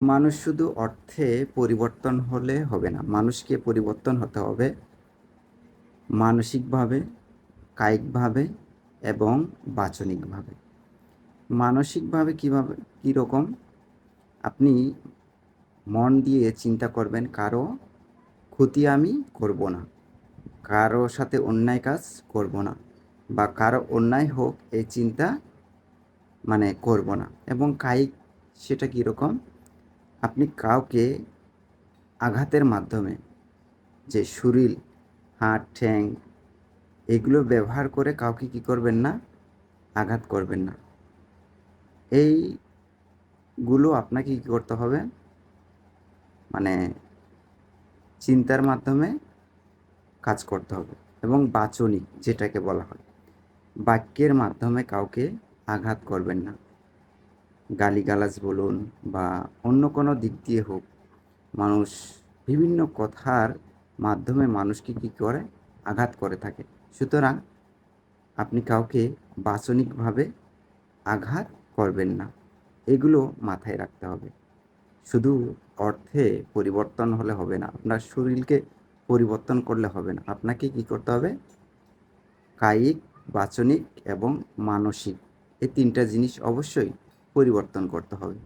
মানুষ শুধু অর্থে পরিবর্তন হলে হবে না, মানুষকে পরিবর্তন হতে হবে মানসিকভাবে, কায়িকভাবে এবং বাচনিকভাবে। মানসিকভাবে কীভাবে, কীরকম? আপনি মন দিয়ে চিন্তা করবেন, কারো ক্ষতি আমি করব না, কারো সাথে অন্যায় কাজ করব না, বা কারো অন্যায় হোক এই চিন্তা করব না। এবং কায়িক সেটা কীরকম? আপনি কাউকে আঘাতের মাধ্যমে, যে শরীর, হাত, ঠ্যাং এগুলো ব্যবহার করে কাউকে কী করবেন না? আঘাত করবেন না। এইগুলো আপনাকে কী করতে হবে? মানে চিন্তার মাধ্যমে কাজ করতে হবে। এবং বাচনিক যেটাকে বলা হয়, বাক্যের মাধ্যমে কাউকে আঘাত করবেন না। গালিগালাজ বলুন বা অন্য কোনো দিক দিয়ে হোক, মানুষ বিভিন্ন কথার মাধ্যমে মানুষকে কী করে? আঘাত করে থাকে। সুতরাং আপনি কাউকে বাচনিকভাবে আঘাত করবেন না। এগুলো মাথায় রাখতে হবে। শুধু অর্থে পরিবর্তন হলে হবে না, আপনার শরীরকে পরিবর্তন করলে হবে না। আপনাকে কী করতে হবে? কায়িক, বাচনিক এবং মানসিক এই ৩টা জিনিস অবশ্যই পরিবর্তন করতে হবে।